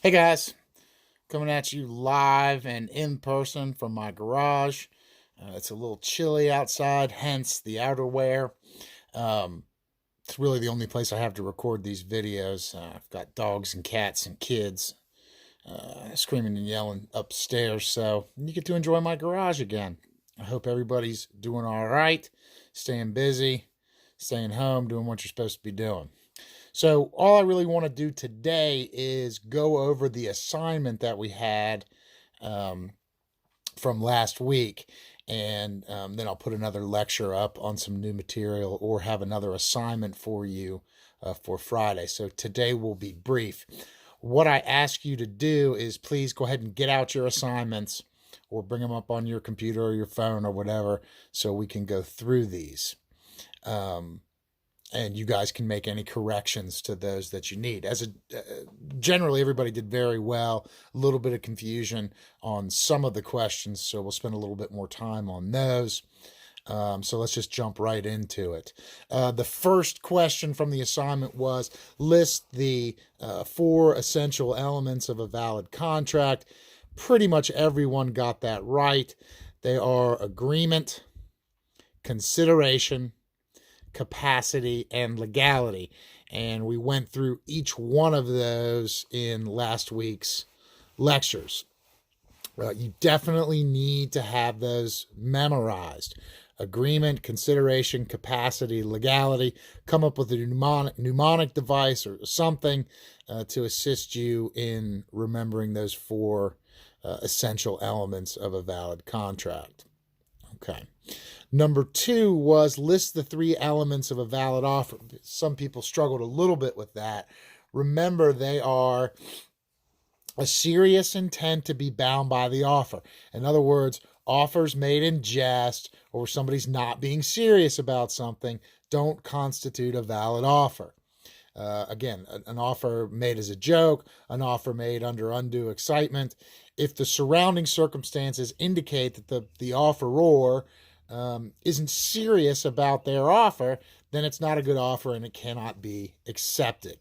Hey guys, coming at you live and in person from my garage. It's a little chilly outside, hence the outerwear. Um, it's really the only place I have to record these videos. I've got dogs and cats and kids screaming and yelling upstairs, so you get to enjoy my garage again. I hope everybody's doing all right, staying busy, staying home, doing what you're supposed to be doing. So, all I really want to do today is go over the assignment that we had um, from last week. And then I'll put another lecture up on some new material or have another assignment for you for Friday. So, today will be brief. What I ask you to do is please go ahead and get out your assignments or bring them up on your computer or your phone or whatever so we can go through these. Um, and you guys can make any corrections to those that you need. Generally, everybody did very well. A little bit of confusion on some of the questions, so we'll spend a little bit more time on those. So let's just jump right into it. The first question from the assignment was list the four essential elements of a valid contract. Pretty much everyone got that right. They are agreement, consideration, capacity, and legality. And we went through each one of those in last week's lectures. You definitely need to have those memorized. Agreement, consideration, capacity, legality. Come up with a mnemonic device or something to assist you in remembering those four essential elements of a valid contract. Okay. Number two was list the three elements of a valid offer. Some people struggled a little bit with that. Remember, they are a serious intent to be bound by the offer. In other words, offers made in jest or somebody's not being serious about something don't constitute a valid offer. Again, an offer made as a joke, an offer made under undue excitement. If the surrounding circumstances indicate that the offeror isn't serious about their offer, then it's not a good offer and it cannot be accepted.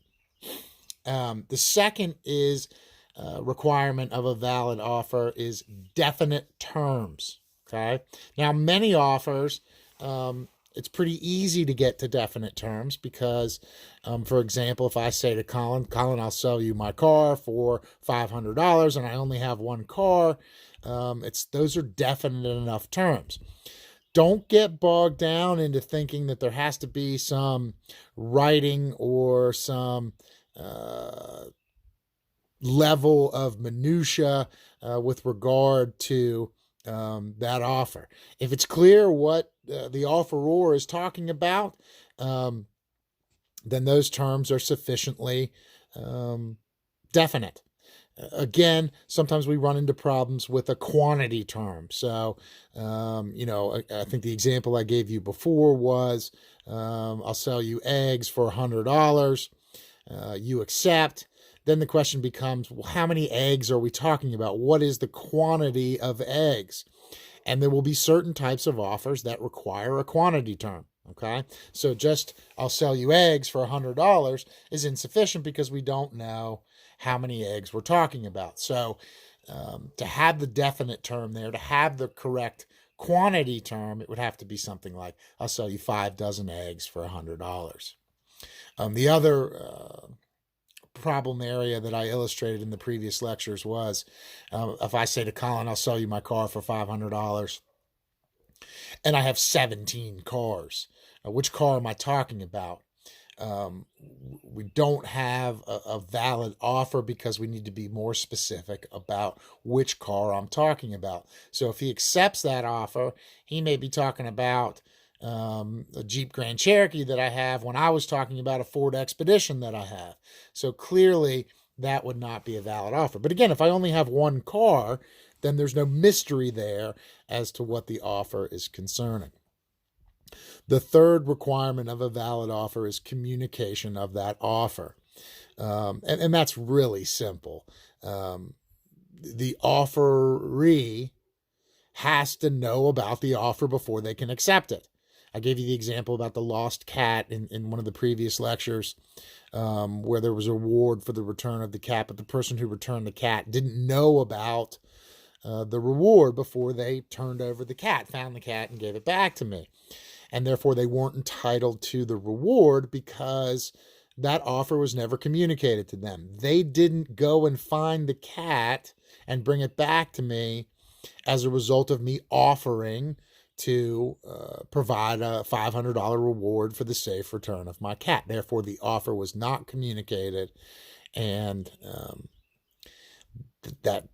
The second is requirement of a valid offer is definite terms. Okay. Now, many offers, it's pretty easy to get to definite terms because, for example, if I say to Colin, I'll sell you my car for $500 and I only have one car, those are definite enough terms. Don't get bogged down into thinking that there has to be some writing or some level of minutia with regard to that offer. If it's clear what the offeror is talking about, then those terms are sufficiently definite. Again, sometimes we run into problems with a quantity term. So, I think the example I gave you before was I'll sell you eggs for $100. You accept. Then the question becomes, well, how many eggs are we talking about? What is the quantity of eggs? And there will be certain types of offers that require a quantity term. Okay. So just I'll sell you eggs for $100 is insufficient because we don't know how many eggs we're talking about. So to have the definite term there, to have the correct quantity term, it would have to be something like I'll sell you 5 dozen eggs for $100. The other problem area that I illustrated in the previous lectures was if I say to Colin, I'll sell you my car for $500 and I have 17 cars. Which car am I talking about? We don't have a valid offer because we need to be more specific about which car I'm talking about. So if he accepts that offer, he may be talking about a Jeep Grand Cherokee that I have when I was talking about a Ford Expedition that I have. So clearly that would not be a valid offer. But again, if I only have one car, then there's no mystery there as to what the offer is concerning. The third requirement of a valid offer is communication of that offer. And that's really simple. The offeree has to know about the offer before they can accept it. I gave you the example about the lost cat in one of the previous lectures, where there was a reward for the return of the cat, but the person who returned the cat didn't know about the reward before they turned over the cat, found the cat, and gave it back to me. And therefore, they weren't entitled to the reward because that offer was never communicated to them. They didn't go and find the cat and bring it back to me as a result of me offering to provide a $500 reward for the safe return of my cat. Therefore, the offer was not communicated, and that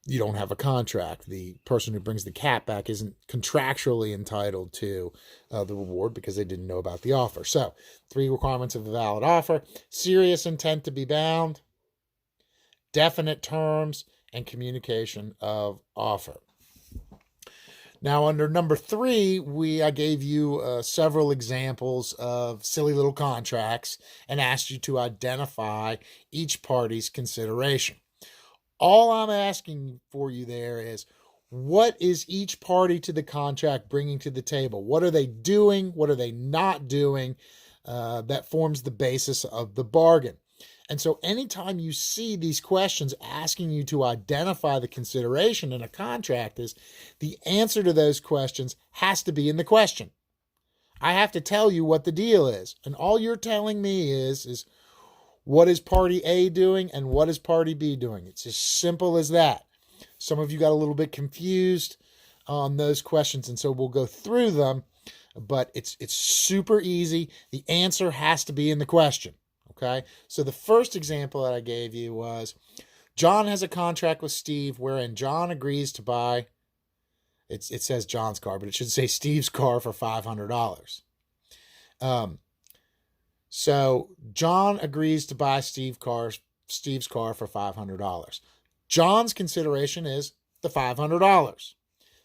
you don't have a contract. The person who brings the cat back isn't contractually entitled to the reward because they didn't know about the offer. So, 3 requirements of a valid offer: serious intent to be bound, definite terms, and communication of offer. Now, under number 3, I gave you several examples of silly little contracts and asked you to identify each party's consideration. All I'm asking for you there is, what is each party to the contract bringing to the table? What are they doing? What are they not doing that forms the basis of the bargain? And so anytime you see these questions asking you to identify the consideration in a contract, is the answer to those questions has to be in the question. I have to tell you what the deal is. And all you're telling me is what is party A doing and what is party B doing? It's as simple as that. Some of you got a little bit confused on those questions, and so we'll go through them, but it's super easy. The answer has to be in the question, okay? So the first example that I gave you was, John has a contract with Steve wherein John agrees to buy, it says John's car, but it should say Steve's car for $500. So John agrees to buy Steve's car for $500. John's consideration is the $500.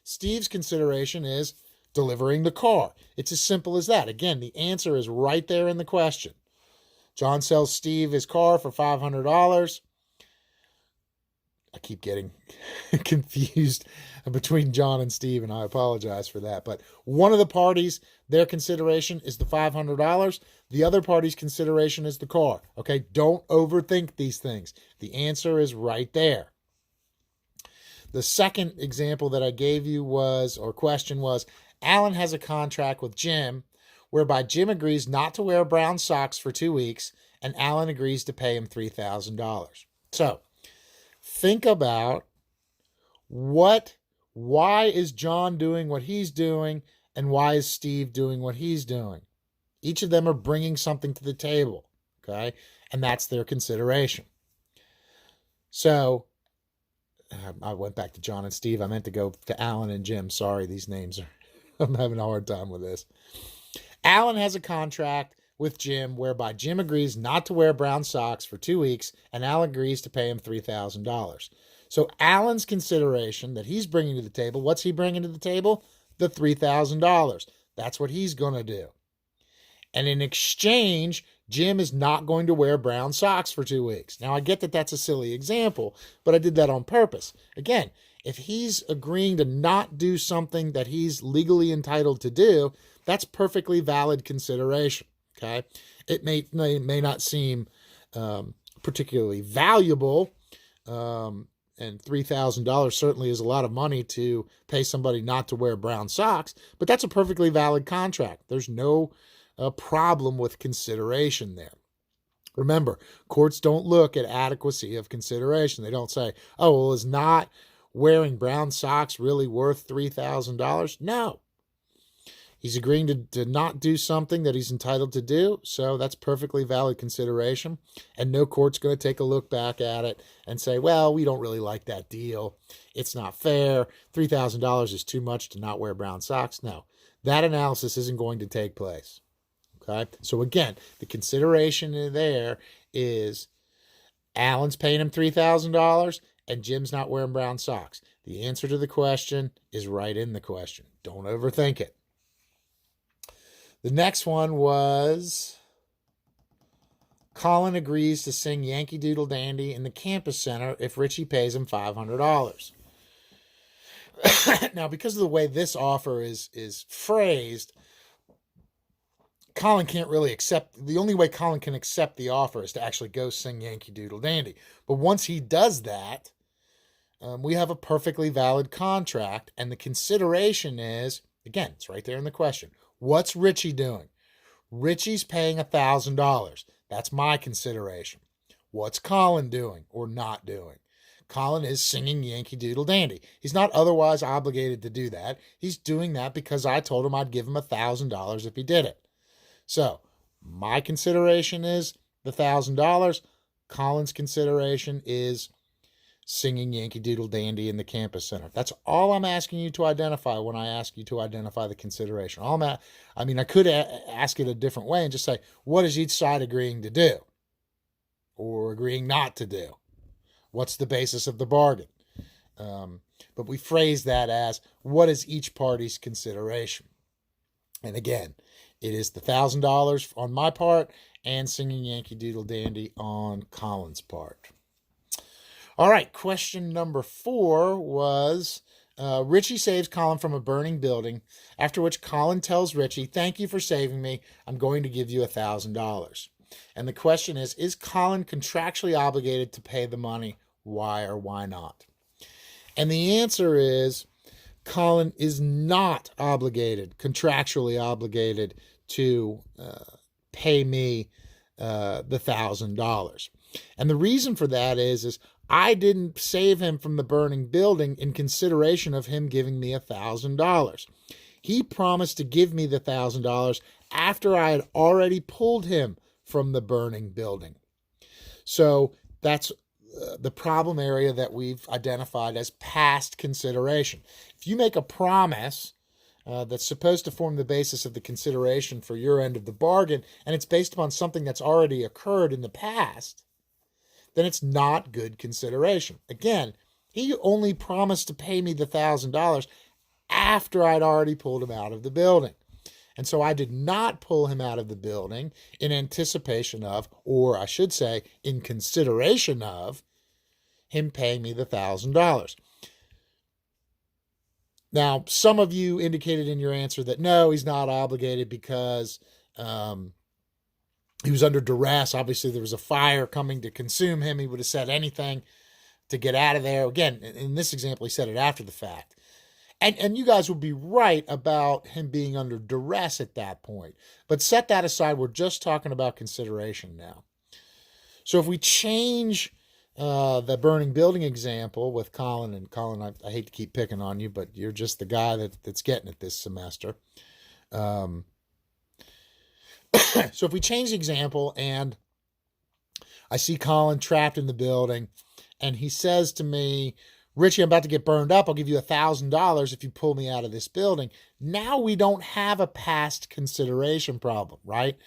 Steve's consideration is delivering the car. It's as simple as that. Again, the answer is right there in the question. John sells Steve his car for $500. I keep getting confused between John and Steve, and I apologize for that. But one of the parties, their consideration is the $500. The other party's consideration is the car. Okay, don't overthink these things. The answer is right there. The second example that I gave you question was, Alan has a contract with Jim whereby Jim agrees not to wear brown socks for 2 weeks, and Alan agrees to pay him $3,000. So, think about why is John doing what he's doing, and why is Steve doing what he's doing? Each of them are bringing something to the table, okay? And that's their consideration. So, I went back to John and Steve. I meant to go to Alan and Jim. Sorry, these names are, I'm having a hard time with this. Alan has a contract with Jim whereby Jim agrees not to wear brown socks for 2 weeks, and Alan agrees to pay him $3,000. So Alan's consideration that he's bringing to the table, what's he bringing to the table? The $3,000. That's what he's going to do. And in exchange, Jim is not going to wear brown socks for 2 weeks. Now, I get that that's a silly example, but I did that on purpose. Again, if he's agreeing to not do something that he's legally entitled to do, that's perfectly valid consideration, okay? It may not seem particularly valuable, and $3,000 certainly is a lot of money to pay somebody not to wear brown socks, but that's a perfectly valid contract. There's no problem with consideration there. Remember, courts don't look at adequacy of consideration. They don't say, oh, well, is not wearing brown socks really worth $3,000? No. He's agreeing to not do something that he's entitled to do, so that's perfectly valid consideration, and no court's going to take a look back at it and say, well, we don't really like that deal. It's not fair. $3,000 is too much to not wear brown socks. No, that analysis isn't going to take place. Okay, so again, the consideration there is Alan's paying him $3,000 and Jim's not wearing brown socks. The answer to the question is right in the question. Don't overthink it. The next one was, Colin agrees to sing Yankee Doodle Dandy in the campus center if Richie pays him $500. Now, because of the way this offer is phrased, Colin can't really accept, the only way Colin can accept the offer is to actually go sing Yankee Doodle Dandy. But once he does that, we have a perfectly valid contract. And the consideration is, again, it's right there in the question. What's Richie doing? Richie's paying $1,000. That's my consideration. What's Colin doing or not doing? Colin is singing Yankee Doodle Dandy. He's not otherwise obligated to do that. He's doing that because I told him I'd give him $1,000 if he did it. So my consideration is the $1,000. Colin's consideration is singing Yankee Doodle Dandy in the campus center. That's all I'm asking you to identify when I ask you to identify the consideration. I could ask it a different way and just say, what is each side agreeing to do or agreeing not to do? What's the basis of the bargain? But we phrase that as, what is each party's consideration? And again, it is the $1,000 on my part and singing Yankee Doodle Dandy on Colin's part. All right, question number 4 was, Richie saves Colin from a burning building, after which Colin tells Richie, thank you for saving me. I'm going to give you $1,000. And the question is Colin contractually obligated to pay the money? Why or why not? And the answer is, Colin is not contractually obligated to pay me the $1,000. And the reason for that is I didn't save him from the burning building in consideration of him giving me $1,000. He promised to give me the $1,000 after I had already pulled him from the burning building. So that's the problem area that we've identified as past consideration. If you make a promise that's supposed to form the basis of the consideration for your end of the bargain, and it's based upon something that's already occurred in the past, then it's not good consideration. Again, he only promised to pay me the $1,000 after I'd already pulled him out of the building. And so I did not pull him out of the building in anticipation of, or I should say, in consideration of, him paying me the $1,000. Now, some of you indicated in your answer that no, he's not obligated because he was under duress. Obviously, there was a fire coming to consume him. He would have said anything to get out of there. Again, in this example, he said it after the fact. And you guys would be right about him being under duress at that point. But set that aside. We're just talking about consideration now. So if we change the burning building example with Colin, and Colin, I hate to keep picking on you, but you're just the guy that's getting it this semester. So if we change the example and I see Colin trapped in the building and he says to me, Richie, I'm about to get burned up. I'll give you $1,000 if you pull me out of this building. Now we don't have a past consideration problem, right?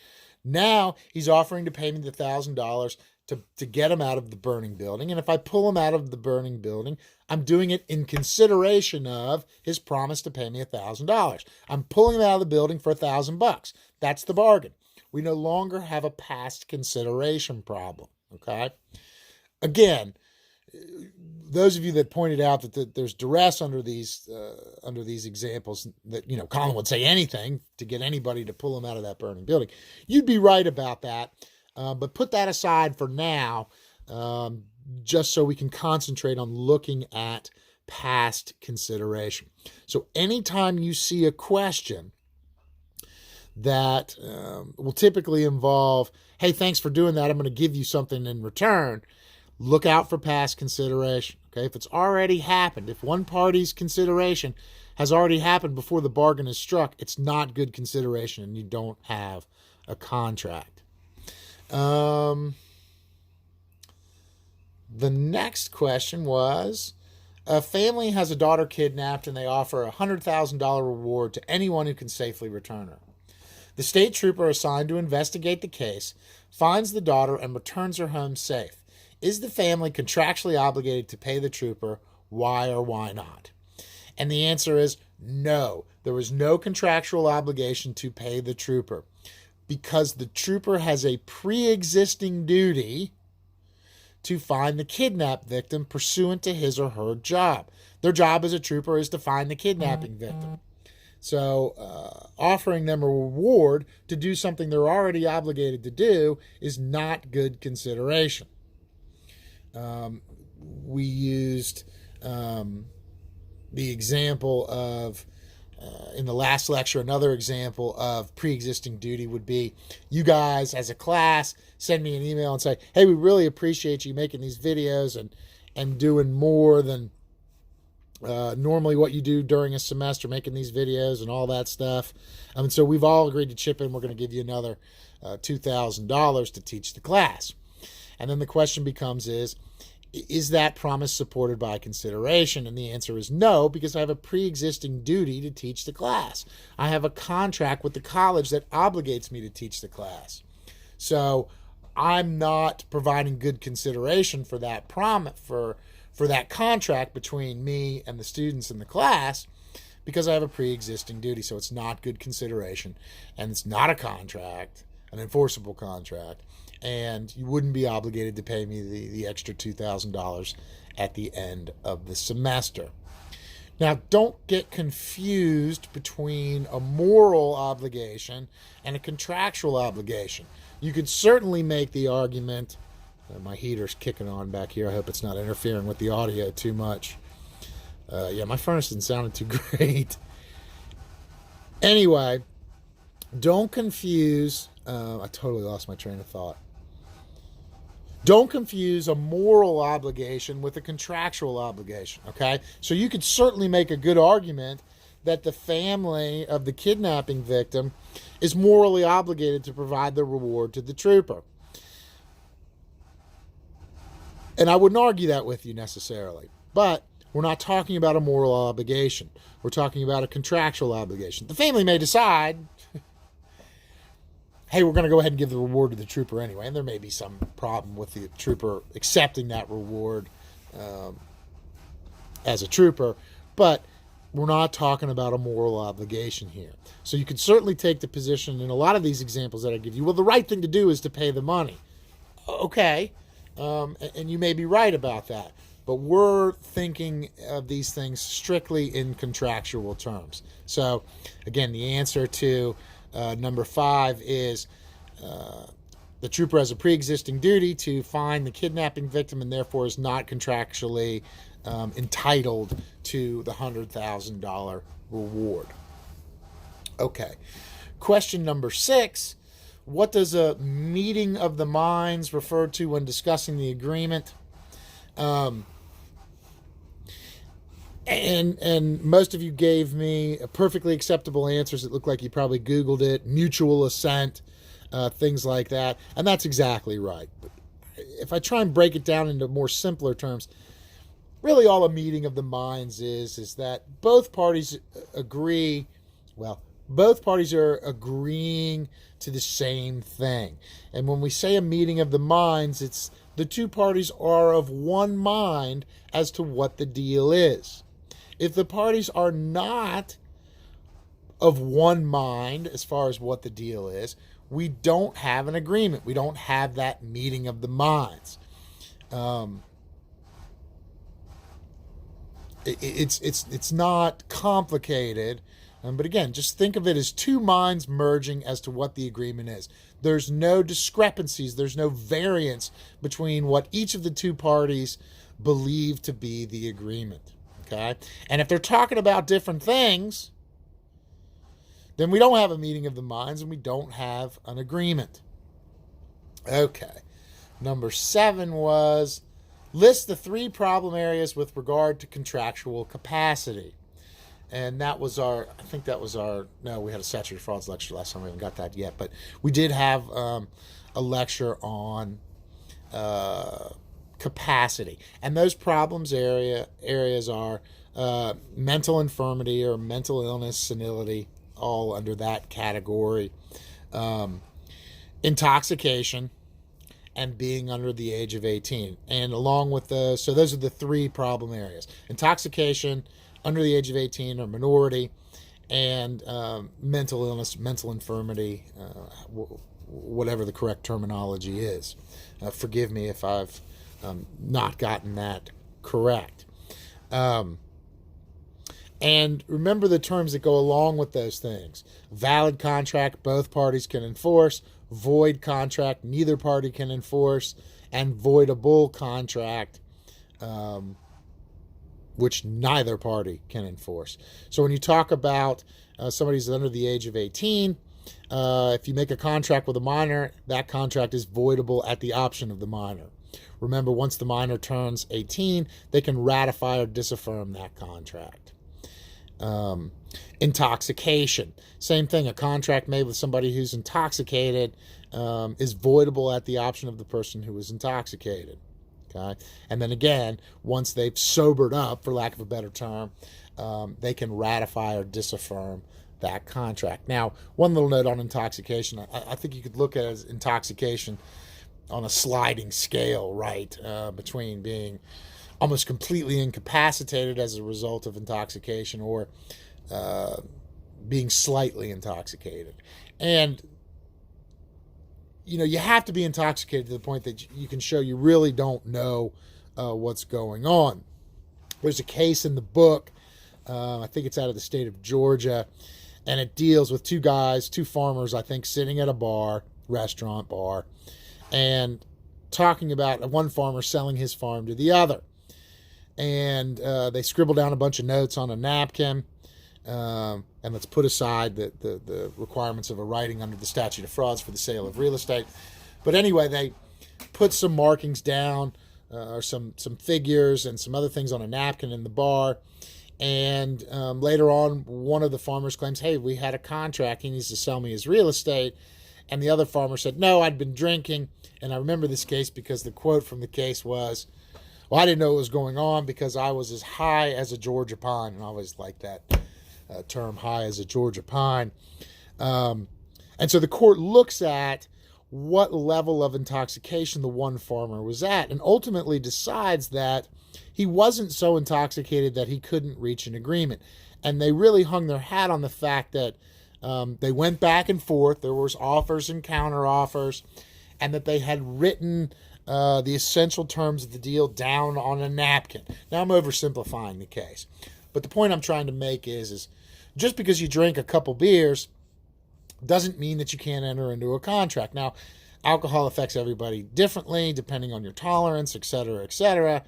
Now he's offering to pay me the $1,000 to get him out of the burning building. And if I pull him out of the burning building, I'm doing it in consideration of his promise to pay me $1,000. I'm pulling him out of the building for $1,000. That's the bargain. We no longer have a past consideration problem, okay? Again, those of you that pointed out that there's duress under these examples, that Colin would say anything to get anybody to pull him out of that burning building, you'd be right about that. But put that aside for now, just so we can concentrate on looking at past consideration. So anytime you see a question that will typically involve, hey, thanks for doing that, I'm going to give you something in return, look out for past consideration. Okay, if it's already happened, if one party's consideration has already happened before the bargain is struck, it's not good consideration and you don't have a contract. The next question was, a family has a daughter kidnapped and they offer a $100,000 reward to anyone who can safely return her. The state trooper assigned to investigate the case finds the daughter and returns her home safe. Is the family contractually obligated to pay the trooper? Why or why not? And the answer is no. There was no contractual obligation to pay the trooper because the trooper has a pre-existing duty to find the kidnap victim pursuant to his or her job. Their job as a trooper is to find the kidnapping victim. So offering them a reward to do something they're already obligated to do is not good consideration. We used the example of, in the last lecture, another example of pre-existing duty would be you guys as a class send me an email and say, hey, we really appreciate you making these videos and doing more than normally what you do during a semester, making these videos and all that stuff. And so we've all agreed to chip in. We're going to give you another $2,000 to teach the class. And then the question becomes is that promise supported by consideration? And the answer is no, because I have a pre-existing duty to teach the class. I have a contract with the college that obligates me to teach the class. So I'm not providing good consideration for that promise, for that contract between me and the students in the class, because I have a pre-existing duty. So it's not good consideration, and it's not a contract, an enforceable contract, and you wouldn't be obligated to pay me the extra $2,000 at the end of the semester. Now, don't get confused between a moral obligation and a contractual obligation. You could certainly make the argument, my heater's kicking on back here. I hope it's not interfering with the audio too much. Yeah, my furnace didn't sound too great. Anyway, don't confuse, I totally lost my train of thought. Don't confuse a moral obligation with a contractual obligation, okay? So you could certainly make a good argument that the family of the kidnapping victim is morally obligated to provide the reward to the trooper. And I wouldn't argue that with you necessarily, but we're not talking about a moral obligation. We're talking about a contractual obligation. The family may decide, hey, we're going to go ahead and give the reward to the trooper anyway, and there may be some problem with the trooper accepting that reward as a trooper, but we're not talking about a moral obligation here. So you can certainly take the position in a lot of these examples that I give you, well, the right thing to do is to pay the money. Okay, and you may be right about that, but we're thinking of these things strictly in contractual terms. So, again, the answer to number 5 is the trooper has a pre-existing duty to find the kidnapping victim and therefore is not contractually entitled to the $100,000 reward. Okay. Question number 6. What does a meeting of the minds refer to when discussing the agreement? And most of you gave me perfectly acceptable answers. It looked like you probably Googled it, mutual assent, things like that. And that's exactly right. But if I try and break it down into more simpler terms, really all a meeting of the minds is that both parties agree, well, both parties are agreeing to the same thing. And when we say a meeting of the minds, it's the two parties are of one mind as to what the deal is. If the parties are not of one mind as far as what the deal is, we don't have an agreement. We don't have that meeting of the minds. It's not complicated, but again, just think of it as two minds merging as to what the agreement is. There's no discrepancies. There's no variance between what each of the two parties believe to be the agreement. Okay? And if they're talking about different things, then we don't have a meeting of the minds and we don't have an agreement. Okay. Number 7 was list the 3 problem areas with regard to contractual capacity. And that was our, I think that was our, no, we had a statutory frauds lecture last time. We haven't got that yet. But we did have a lecture on capacity. And those problems areas are mental infirmity or mental illness, senility, all under that category. Intoxication and being under the age of 18. And along with those, so those are the 3 problem areas. Intoxication, under the age of 18 or minority, and mental illness, mental infirmity, whatever the correct terminology is. Forgive me if I've not gotten that correct. And remember the terms that go along with those things. Valid contract, both parties can enforce. Void contract, neither party can enforce. And voidable contract, which neither party can enforce. So when you talk about somebody who's under the age of 18, if you make a contract with a minor, that contract is voidable at the option of the minor. Remember, once the minor turns 18, they can ratify or disaffirm that contract. Intoxication. Same thing. A contract made with somebody who's intoxicated is voidable at the option of the person who is intoxicated. Okay? And then again, once they've sobered up, for lack of a better term, they can ratify or disaffirm that contract. Now, one little note on intoxication. I think you could look at it as intoxication on a sliding scale, right? Between being almost completely incapacitated as a result of intoxication or being slightly intoxicated. And, you have to be intoxicated to the point that you can show you really don't know what's going on. There's a case in the book, I think it's out of the state of Georgia, and it deals with two farmers, I think, sitting at a restaurant bar, and talking about one farmer selling his farm to the other. And they scribble down a bunch of notes on a napkin, and let's put aside the requirements of a writing under the statute of frauds for the sale of real estate. But anyway, they put some markings down, or some figures and some other things on a napkin in the bar. And later on, one of the farmers claims, hey, we had a contract. He needs to sell me his real estate. And the other farmer said, no, I'd been drinking. And I remember this case because the quote from the case was, well, I didn't know what was going on because I was as high as a Georgia pine. And I always like that term, high as a Georgia pine. And so the court looks at what level of intoxication the one farmer was at and ultimately decides that he wasn't so intoxicated that he couldn't reach an agreement. And they really hung their hat on the fact that they went back and forth. There was offers and counter offers, and that they had written the essential terms of the deal down on a napkin. Now, I'm oversimplifying the case, but the point I'm trying to make is just because you drink a couple beers doesn't mean that you can't enter into a contract. Now, alcohol affects everybody differently depending on your tolerance, et cetera, et cetera.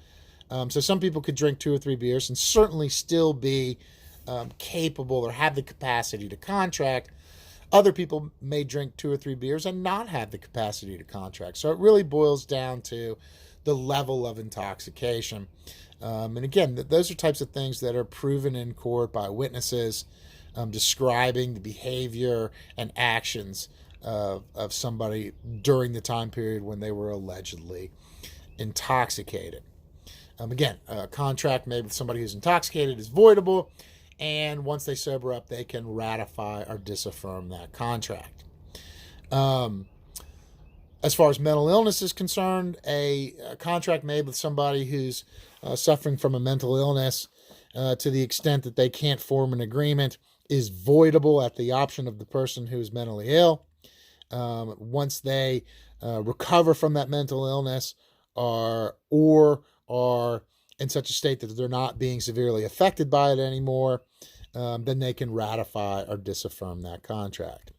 So some people could drink 2 or 3 beers and certainly still be capable or have the capacity to contract. Other people may drink 2 or 3 beers and not have the capacity to contract. So it really boils down to the level of intoxication. And again, those are types of things that are proven in court by witnesses describing the behavior and actions of somebody during the time period when they were allegedly intoxicated. Again, a contract made with somebody who's intoxicated is voidable, and once they sober up, they can ratify or disaffirm that contract. As far as mental illness is concerned, a contract made with somebody who's suffering from a mental illness to the extent that they can't form an agreement is voidable at the option of the person who is mentally ill. Once they recover from that mental illness or are in such a state that they're not being severely affected by it anymore, then they can ratify or disaffirm that contract.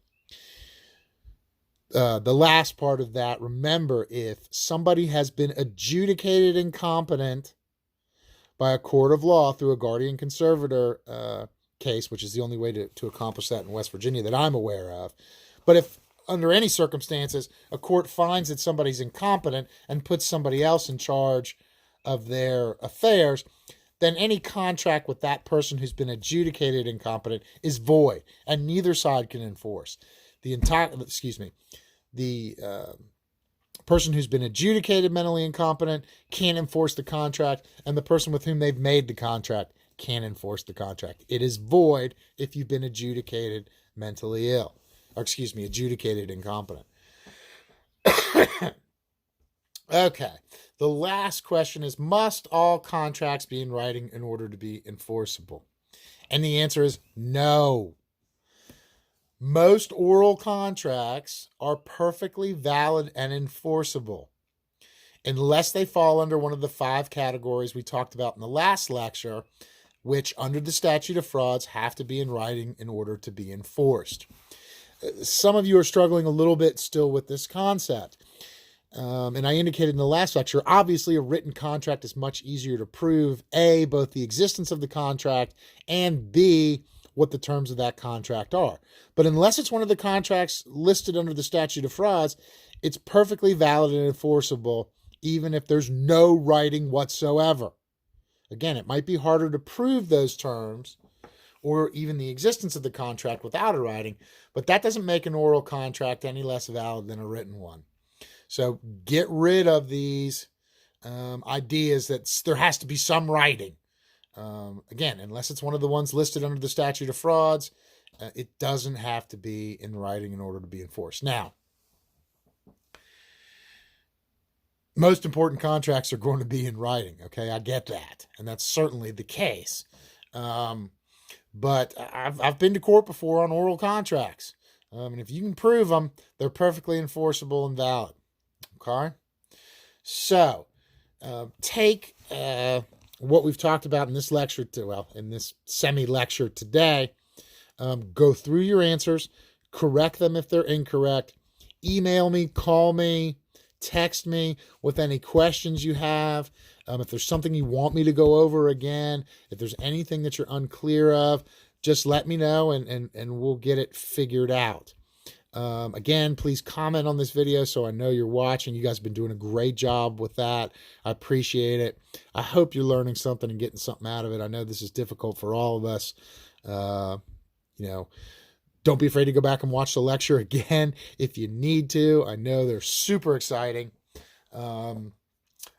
The last part of that, remember, if somebody has been adjudicated incompetent by a court of law through a guardian conservator case, which is the only way to accomplish that in West Virginia that I'm aware of, but if under any circumstances a court finds that somebody's incompetent and puts somebody else in charge of their affairs, then any contract with that person who's been adjudicated incompetent is void, and neither side can enforce. The person who's been adjudicated mentally incompetent can't enforce the contract, and the person with whom they've made the contract can't enforce the contract. It is void if you've been adjudicated mentally ill, adjudicated incompetent. Okay. The last question is, must all contracts be in writing in order to be enforceable? And the answer is no. Most oral contracts are perfectly valid and enforceable unless they fall under one of the 5 categories we talked about in the last lecture, which under the statute of frauds have to be in writing in order to be enforced. Some of you are struggling a little bit still with this concept. And I indicated in the last lecture, obviously a written contract is much easier to prove, A, both the existence of the contract, and B, what the terms of that contract are. But unless it's one of the contracts listed under the statute of frauds, it's perfectly valid and enforceable, even if there's no writing whatsoever. Again, it might be harder to prove those terms or even the existence of the contract without a writing, but that doesn't make an oral contract any less valid than a written one. So get rid of these ideas that there has to be some writing. Again, unless it's one of the ones listed under the statute of frauds, it doesn't have to be in writing in order to be enforced. Now, most important contracts are going to be in writing. Okay, I get that, and that's certainly the case. But I've been to court before on oral contracts, and if you can prove them, they're perfectly enforceable and valid. Okay, so take what we've talked about in this lecture, in this semi-lecture today. Go through your answers, correct them if they're incorrect. Email me, call me, text me with any questions you have. If there's something you want me to go over again, if there's anything that you're unclear of, just let me know and we'll get it figured out. Again, please comment on this video so I know you're watching. You guys have been doing a great job with that. I appreciate it. I hope you're learning something and getting something out of it. I know this is difficult for all of us. Don't be afraid to go back and watch the lecture again if you need to. I know they're super exciting.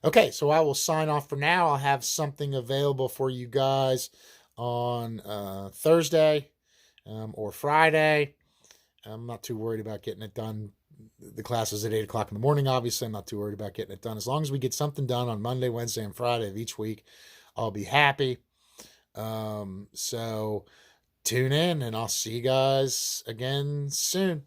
Okay, so I will sign off for now. I'll have something available for you guys on Thursday or Friday. I'm not too worried about getting it done. The class is at 8 o'clock in the morning, obviously. I'm not too worried about getting it done. As long as we get something done on Monday, Wednesday, and Friday of each week, I'll be happy. So tune in, and I'll see you guys again soon.